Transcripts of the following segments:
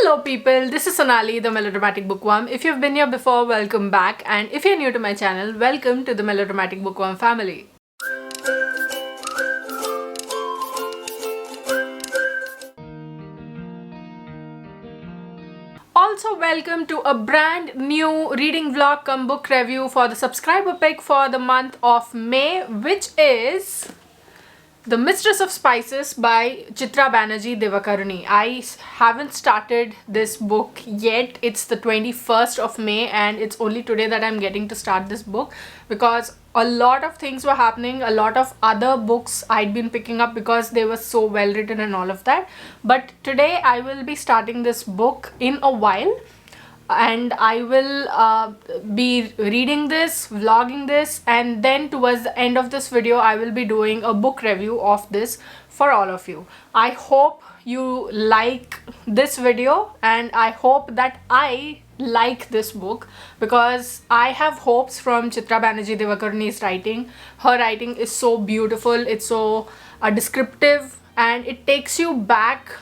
Hello people, this is Sonali, the Melodramatic Bookworm. If you've been here before, welcome back, and if you're new to my channel, welcome to the Melodramatic Bookworm family. Also welcome to a brand new reading vlog cum book review for the subscriber pick for the month of May, which is The Mistress of Spices by Chitra Banerjee Divakaruni. I haven't started this book yet. It's the 21st of May and it's only today that I'm getting to start this book because a lot of things were happening. A lot of other books I'd been picking up because they were so well written and all of that. But today I will be starting this book in a while. And I will be reading this, vlogging this, and then towards the end of this video I will be doing a book review of this for all of you. I hope you like this video and I hope that I like this book because I have hopes from Chitra Banerjee Divakaruni's writing. Her writing is so beautiful, it's so descriptive, and it takes you back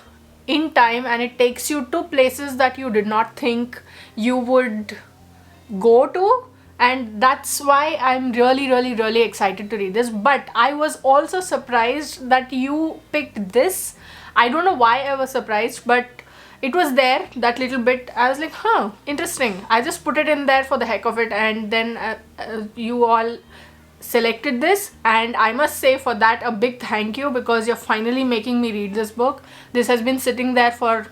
in time and it takes you to places that you did not think you would go to, and that's why I'm really excited to read this. But I was also surprised that you picked this. I don't know why I was surprised, but it was there, that little bit. I was like, huh, interesting. I just put it in there for the heck of it, and then you all selected this, and I must say for that a big thank you because you're finally making me read this book. This has been sitting there for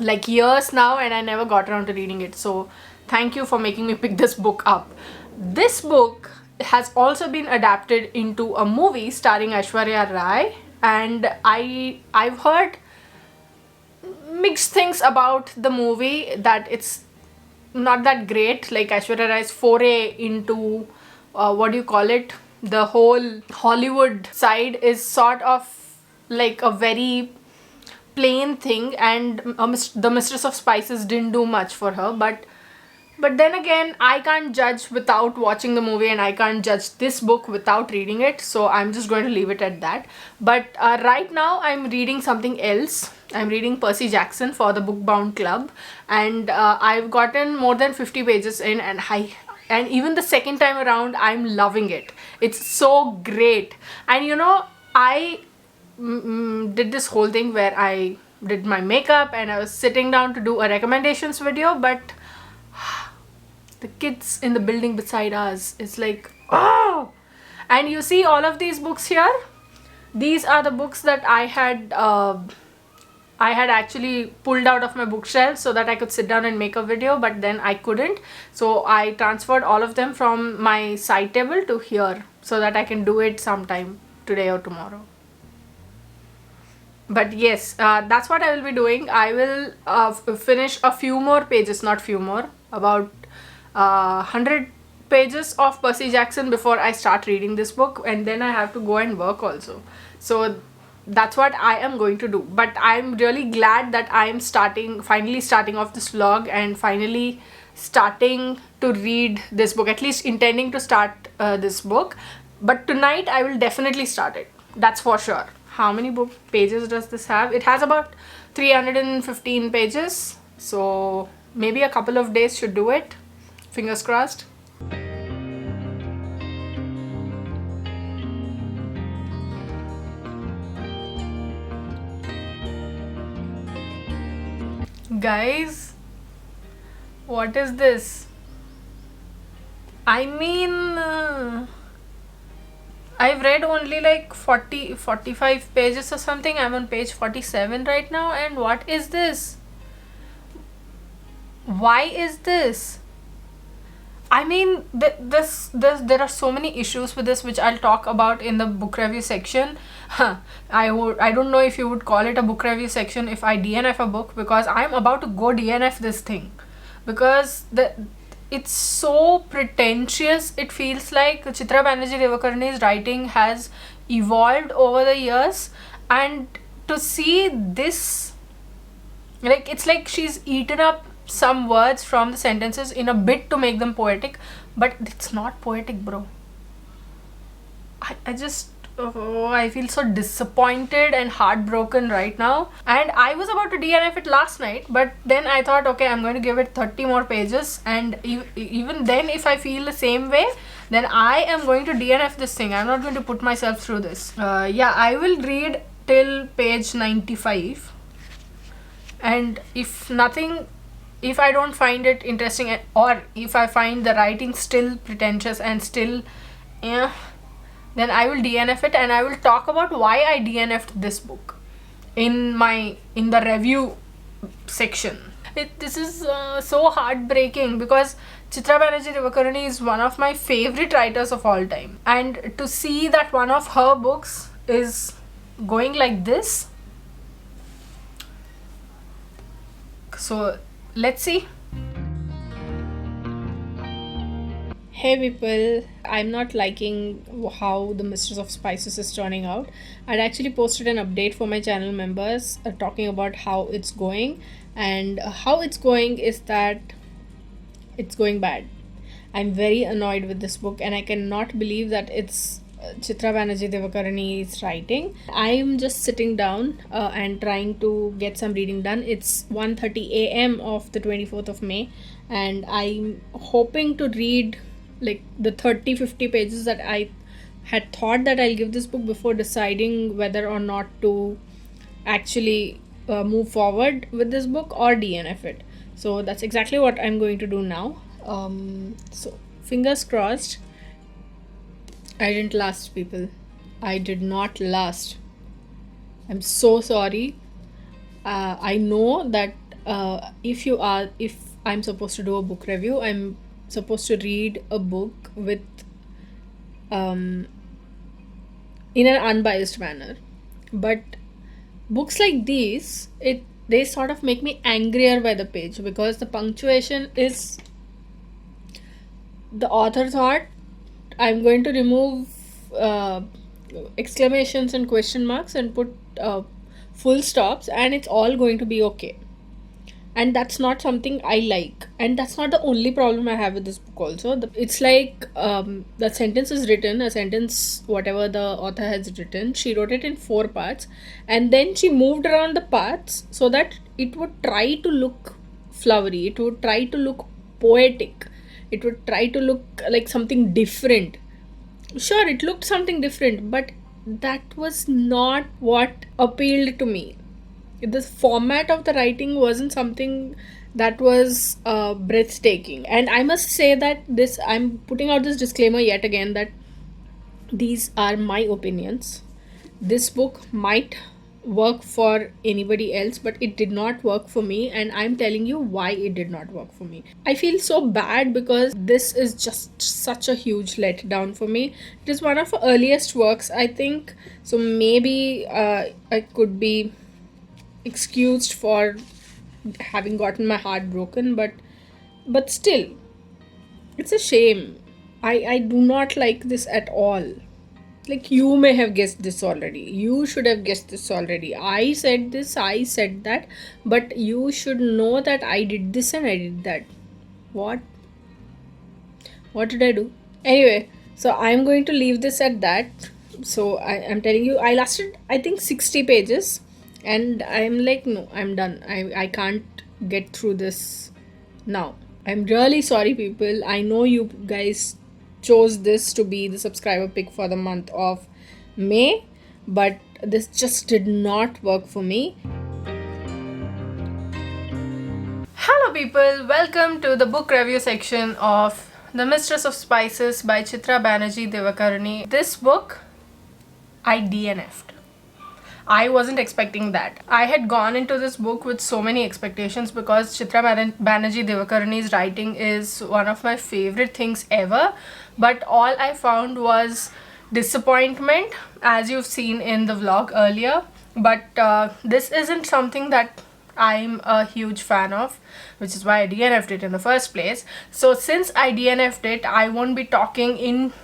like years now and I never got around to reading it, so thank you for making me pick this book up. This book has also been adapted into a movie starring Aishwarya Rai, and I've heard mixed things about the movie, that it's not that great. Like Aishwarya Rai's foray into what do you call it, the whole Hollywood side is sort of like a very plain thing, and The Mistress of Spices didn't do much for her, but then again I can't judge without watching the movie and I can't judge this book without reading it, so I'm just going to leave it at that. But right now I'm reading something else. I'm reading Percy Jackson for the Bookbound Club, and I've gotten more than 50 pages in, and even the second time around I'm loving it. It's so great. And you know, I did this whole thing where I did my makeup and I was sitting down to do a recommendations video, but the kids in the building beside us, it's like, oh! And you see all of these books here, these are the books that I had actually pulled out of my bookshelf so that I could sit down and make a video, but then I couldn't, so I transferred all of them from my side table to here so that I can do it sometime today or tomorrow. But yes, that's what I will be doing. I will finish a few more pages, not few more, about 100 pages of Percy Jackson before I start reading this book, and then I have to go and work also. So that's what I am going to do. But I'm really glad that I am finally starting off this vlog and finally starting to read this book, at least intending to start this book. But tonight I will definitely start it, that's for sure. How many pages does this have? It has about 315 pages, so maybe a couple of days should do it. Fingers crossed. Guys, what is this? I mean, I've read only like 45 pages or something. I'm on page 47 right now, and what is this? Why is this? I mean, there are so many issues with this which I'll talk about in the book review section. I don't know if you would call it a book review section if I DNF a book, because I'm about to go DNF this thing, because it's so pretentious. It feels like Chitra Banerjee Divakaruni's writing has evolved over the years, and to see this, like, it's like she's eaten up some words from the sentences in a bit to make them poetic, but it's not poetic, bro. I just Oh, I feel so disappointed and heartbroken right now. And I was about to DNF it last night, but then I thought, okay, I'm going to give it 30 more pages. And even then, if I feel the same way, then I am going to DNF this thing. I'm not going to put myself through this. Yeah, I will read till page 95. And if I don't find it interesting, or if I find the writing still pretentious and still, yeah, then I will DNF it, and I will talk about why I DNF'd this book in the review section. This is so heartbreaking because Chitra Banerjee Divakaruni is one of my favorite writers of all time, and to see that one of her books is going like this. So let's see. Hey people, I'm not liking how the Mistress of Spices is turning out. I'd actually posted an update for my channel members talking about how it's going, and how it's going is that it's going bad. I'm very annoyed with this book, and I cannot believe that it's Chitra Banerjee Divakaruni's writing. I'm just sitting down and trying to get some reading done. It's 1:30 a.m. of the 24th of May, and I'm hoping to read like the 30-50 pages that I had thought that I'll give this book before deciding whether or not to actually move forward with this book or DNF it. So that's exactly what I'm going to do now. So fingers crossed. I didn't last, people. I did not last. I'm so sorry. I know that if I'm supposed to do a book review, I'm supposed to read a book with in an unbiased manner. But books like these, they sort of make me angrier by the page because the punctuation is, the author thought I'm going to remove exclamations and question marks and put full stops, and it's all going to be okay. And that's not something I like. And that's not the only problem I have with this book also. It's like the sentence is written, a sentence, whatever the author has written, she wrote it in 4 parts. And then she moved around the parts so that it would try to look flowery. It would try to look poetic. It would try to look like something different. Sure, it looked something different, but that was not what appealed to me. The format of the writing wasn't something that was breathtaking. And I must say that I'm putting out this disclaimer yet again that these are my opinions. This book might work for anybody else, but it did not work for me, and I'm telling you why it did not work for me. I feel so bad because this is just such a huge letdown for me. It is one of the earliest works, I think, so maybe I could be excused for having gotten my heart broken, but still, it's a shame. I do not like this at all. Like, you may have guessed this already. You should have guessed this already. I said this, I said that, but you should know that I did this and I did that. What did I do? Anyway, so I'm going to leave this at that. So I'm telling you, I lasted, I think, 60 pages, and I'm like, no, I'm done. I can't get through this now. I'm really sorry, people. I know you guys chose this to be the subscriber pick for the month of May, but this just did not work for me. Hello people, welcome to the book review section of The Mistress of Spices by Chitra Banerjee Divakaruni. This book, I DNF'd. I wasn't expecting that. I had gone into this book with so many expectations because Chitra Banerjee Divakaruni's writing is one of my favorite things ever, but all I found was disappointment, as you've seen in the vlog earlier. But this isn't something that I'm a huge fan of, which is why I DNF'd it in the first place. So since I DNF'd it, I won't be talking in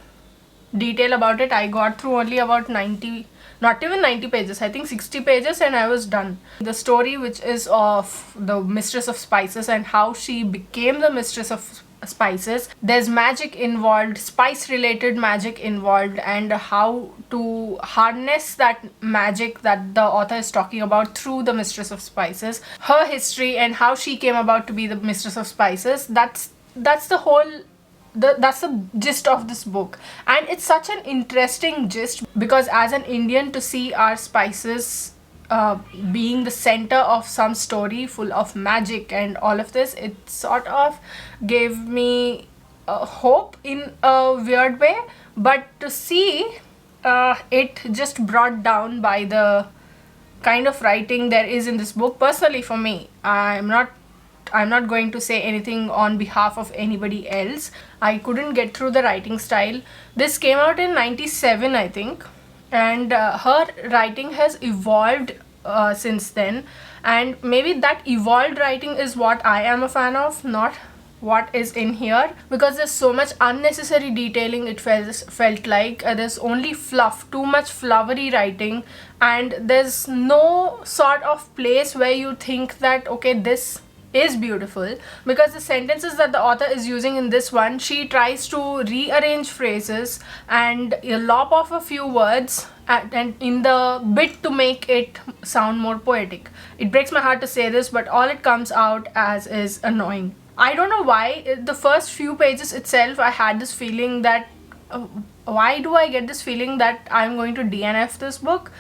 detail about it. I got through only about 90, not even 90 pages, I think 60 pages, and I was done. The story, which is of the Mistress of Spices and how she became the Mistress of Spices. There's magic involved, spice related magic involved, and how to harness that magic that the author is talking about through the Mistress of Spices, her history and how she came about to be the Mistress of Spices. That's the whole that's the gist of this book, and it's such an interesting gist because as an Indian, to see our spices being the center of some story full of magic and all of this, it sort of gave me hope in a weird way. But to see it just brought down by the kind of writing there is in this book, personally for me, I'm not going to say anything on behalf of anybody else. I couldn't get through the writing style. This came out in 97, I think, and her writing has evolved since then, and maybe that evolved writing is what I am a fan of, not what is in here, because there's so much unnecessary detailing. It felt like there's only fluff, too much flowery writing, and there's no sort of place where you think that okay, this is beautiful, because the sentences that the author is using in this one, she tries to rearrange phrases and lop off a few words and in the bit to make it sound more poetic. It breaks my heart to say this, but all it comes out as is annoying. I don't know why. The first few pages itself, I had this feeling that why do I get this feeling that I'm going to DNF this book?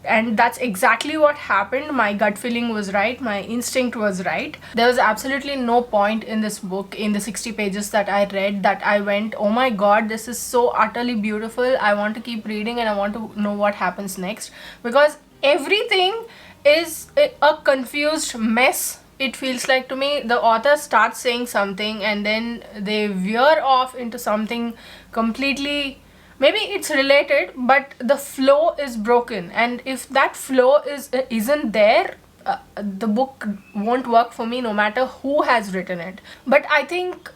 And that's exactly what happened. My gut feeling was right, my instinct was right. There was absolutely no point in this book, in the 60 pages that I read, that I went, oh my god, this is so utterly beautiful, I want to keep reading and I want to know what happens next, because everything is a confused mess. It feels like to me the author starts saying something and then they veer off into something completely. Maybe it's related, but the flow is broken, and if that flow isn't there, the book won't work for me no matter who has written it. But I think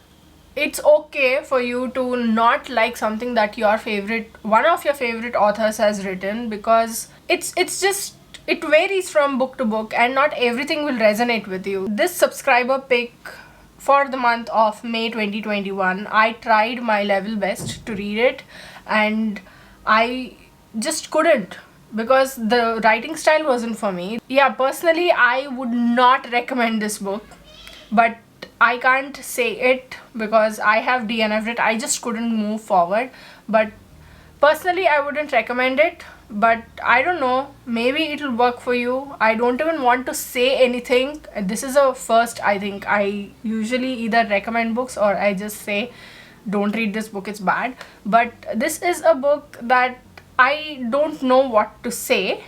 it's okay for you to not like something that one of your favorite authors has written, because it's just, it varies from book to book and not everything will resonate with you. This subscriber pick for the month of May 2021, I tried my level best to read it, and I just couldn't, because the writing style wasn't for me. Yeah, personally I would not recommend this book, but I can't say it because I have DNF'd it. I just couldn't move forward. But personally I wouldn't recommend it, but I don't know, maybe it'll work for you. I don't even want to say anything. This is a first. I think I usually either recommend books or I just say don't read this book, it's bad. But this is a book that I don't know what to say,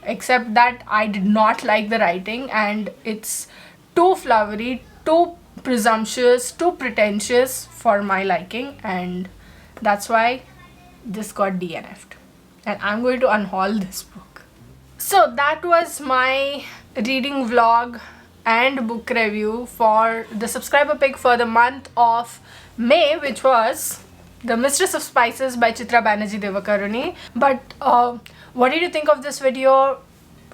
except that I did not like the writing, and it's too flowery, too presumptuous, too pretentious for my liking, and that's why this got DNF'd. And I'm going to unhaul this book. So that was my reading vlog and book review for the subscriber pick for the month of May, which was The Mistress of Spices by Chitra Banerjee Divakaruni. But what did you think of this video?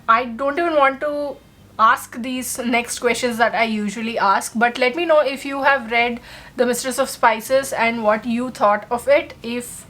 I don't even want to ask these next questions that I usually ask, but let me know if you have read The Mistress of Spices and what you thought of it. If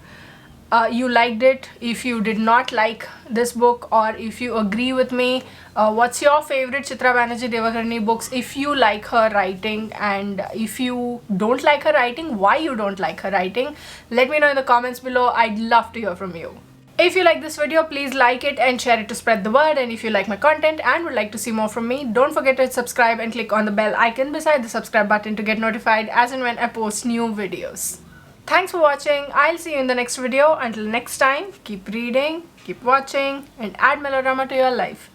you liked it, if you did not like this book, or if you agree with me. What's your favorite Chitra Banerjee Divakaruni books, if you like her writing, and if you don't like her writing, why you don't like her writing? Let me know in the comments below. I'd love to hear from you. If you like this video, please like it and share it to spread the word. And if you like my content and would like to see more from me, don't forget to subscribe and click on the bell icon beside the subscribe button to get notified as and when I post new videos. Thanks for watching. I'll see you in the next video. Until next time, keep reading, keep watching, and add melodrama to your life.